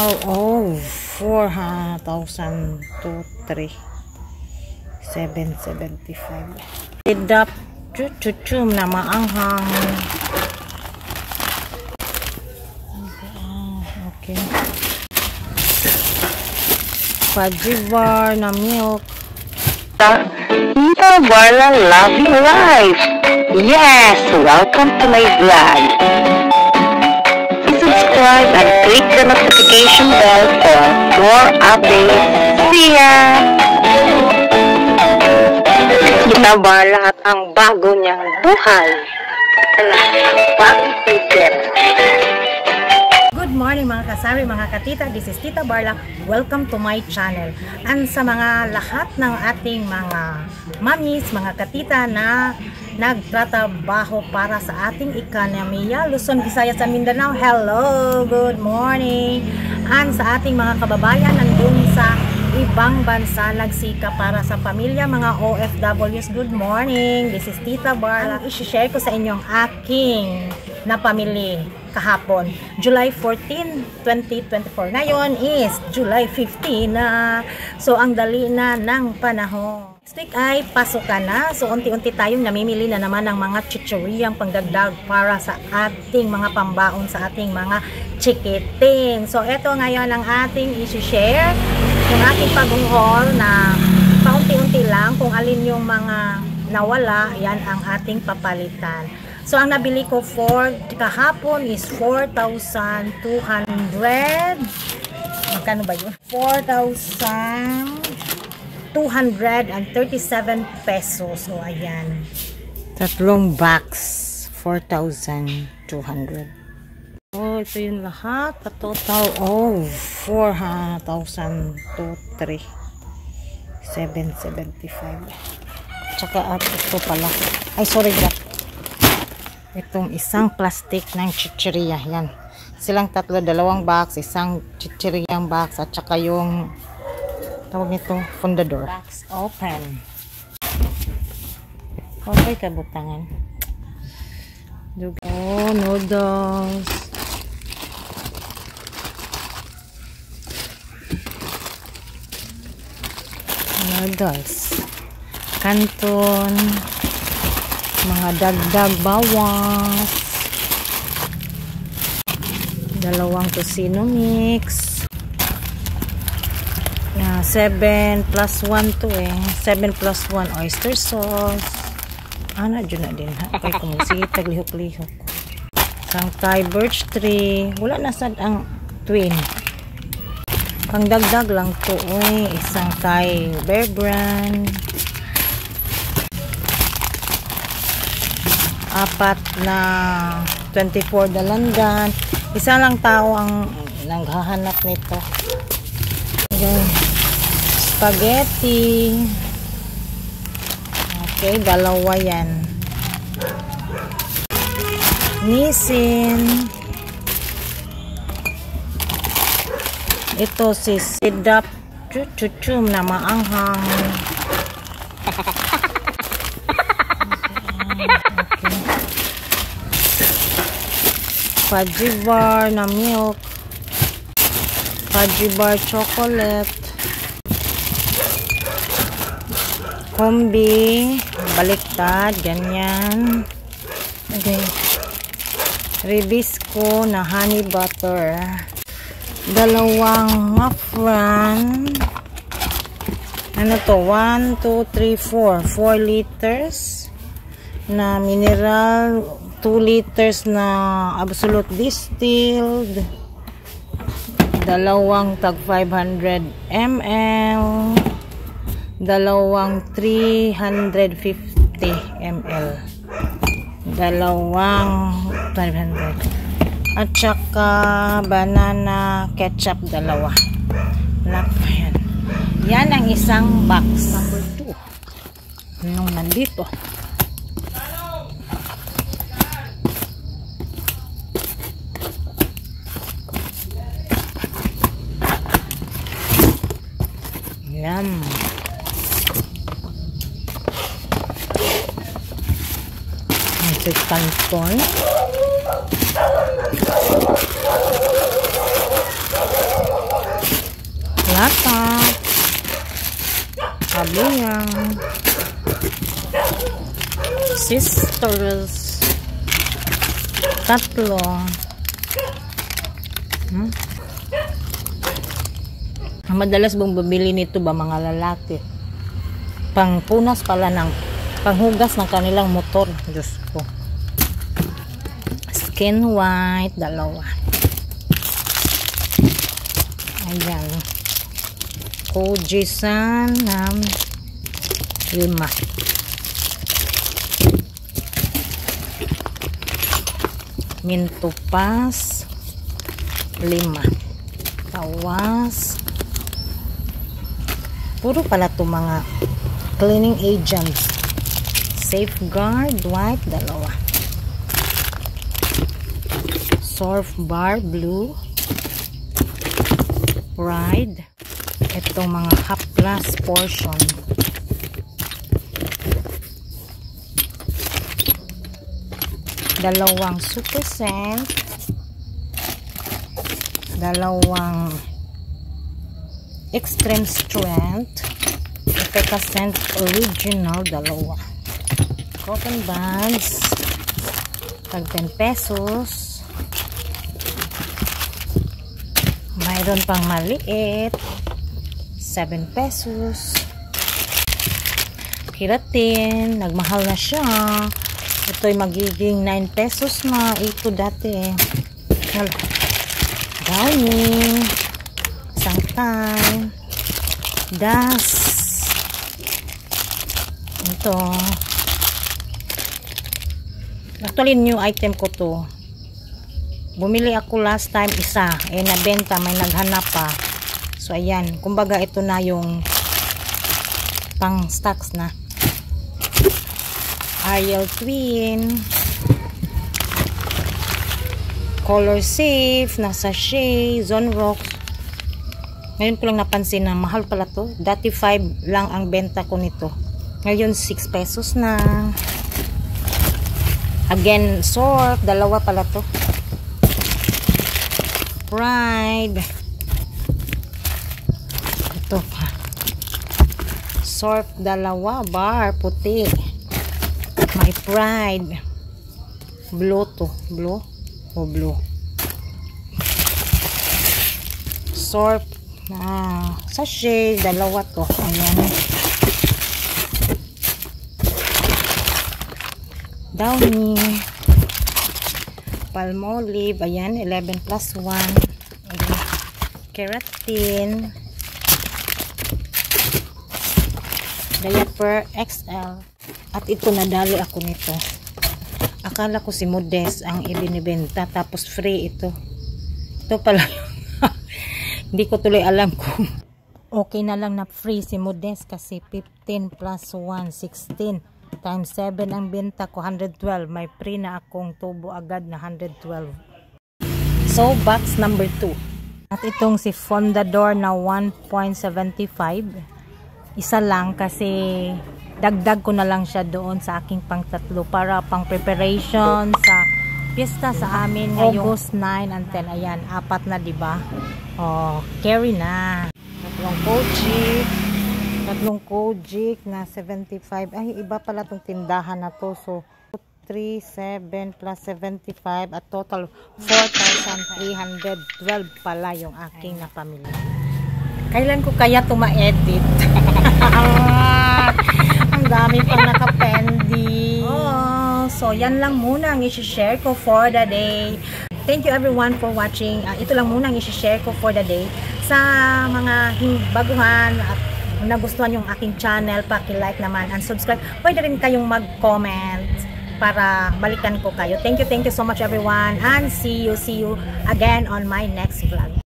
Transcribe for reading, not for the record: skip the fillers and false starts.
Oh, 4,000 to 775. Tidap chuchum na maanghang. Okay. Pajibar na milk. Tita Barla love your life. Yes, welcome to my vlog. Subscribe and click the notification bell for more updates. See ya! Tita Barla at ang bago niyang buhay. Good morning mga kasari, mga katita. This is Tita Barla. Welcome to my channel. And sa mga lahat ng ating mga mamis, mga katita na nagtratrabaho para sa ating ekonomiya, Luzon, Visayas, at Mindanao, hello, good morning. And sa ating mga kababayan nandun sa ibang bansa nagsika para sa pamilya, mga OFWs, good morning. This is Tita Barla. I-share ko sa inyong aking napamili kahapon, July 14, 2024. Ngayon is July 15 na. So ang dali na ng panahon. Next week ay pasukan na. So unti-unti tayong namimili na naman ng mga chichiriyang pangdagdag para sa ating mga pambaon sa ating mga chikitin. So ito ngayon ang ating i-share. Yung ating pag-haul na paunti-unti lang kung alin yung mga nawala, yan ang ating papalitan. So ang nabili ko for kahapon is 4,200. Magkano ba yun? 4,237 pesos. So ayan. Tatlong box, 4,200. Oh, ito yung lahat. A total of 4,000 to 775. Tsaka at ito pala. Ay, sorry God. Itong isang plastic ng chichirya. Yan. Silang tatlo, dalawang box, isang chichiryang box, at saka yung tawag nito, fundador. Box open. Okay, kabutangan. Oh, noodles. Noodles. Canton. Mga dagdag bawas. Dalawang tocino mix. 7 plus 1 to 7 plus 1 oyster sauce. Ana dyan na din ha. Okay, sige, taglihok-lihok. Isang Thai birch tree. Wala na sad ang twin. Pang dagdag lang to. Isang Thai Bear Brand. 4 na 24 dalandan. Isa lang tao ang naghahanap nito. Okay. Spaghetti. Okay, dalawa yan. Nissin. Ito si Sidap chuchum na maanghang. Pajibar na milk, Pajibar chocolate, kombi, baliktad, ganyan. Okay. Ribisco na honey butter, dalawang mafran. Ano to? 1, 2, 3, 4 liters na mineral, 2 liters na absolute distilled, dalawang tag 500 ml, dalawang 350 ml, dalawang 500, at saka banana ketchup, dalawa. Yan. Yan ang isang box. Number 2 nung nandito. Yan. Ito yung Canton. lata, abiyang, sisters, tatlo. Ang madalas bang babili nito ba mga lalaki? Pangpunas pala ng panghugas ng kanilang motor. Diyos ko. Skin white, dalawa. Ayan. Kojisan ng 5. Mintupas 5. Tawas. Puro pala to mga cleaning agents. Safeguard white, dalawa. Surf bar blue. Pride. Itong mga haplas portion. Dalawang super scent. Dalawang extreme strength. Efficacent original, dalawa. Cotton bands. Tag 10 pesos. Mayroon pang maliit. 7 pesos. Keratin. Nagmahal na siya. Ito'y magiging 9 pesos na. Ito dati eh. Downy, sangkay, das, ito. Actually, new item ko to. Bumili ako last time isa, nabenta, may naghanap pa. So, ayan. Kumbaga, ito na yung pang stocks na. Ariel Twin. Color Safe, nasa Shea, Zone Rocks. Ngayon ko lang napansin na mahal pala to. Dati 5 lang ang benta ko nito. Ngayon 6 pesos na. Again, Surf, dalawa pala to. Pride. Ito pa. Surf, dalawa. Bar, puti. May Pride. Blue to. Blue. O blue. Surf sachet, dalawa to. Ayan. Downy. Palmolive. Ayan, 11 plus 1. Keratin. Diaper XL. At ito, nadali ako nito. Akala ko si Modest ang ibinibenta, tapos free ito. Ito pala. Hindi ko tuloy alam kung okay na lang na free si Modest kasi 15 plus 1, 16 times 7 ang benta ko, 112. May free na akong tubo agad na 112. So, box number 2. At itong si Fondador na 1.75. Isa lang kasi dagdag ko na lang siya doon sa aking pang-tatlo para pang preparation sa pista sa amin ngayong August 9 and 10. Ayan, 4 na, diba? Oh, carry na. Tatlong Kojic na 75. Ay, iba pala tong tindahan na to. So, 3, 7 plus 75 at total 4,312 pala yung aking napamili. Kailan ko kaya ito ma-edit? Ang dami pang nakapendi. Oh, so yan lang muna ang i-share ko for the day. Thank you everyone for watching. Ito lang muna ang i-share ko for the day. Sa mga baguhan at nagustuhan yung aking channel, paki-like naman and subscribe. Pwede rin kayong mag-comment para balikan ko kayo. Thank you so much everyone and see you again on my next vlog.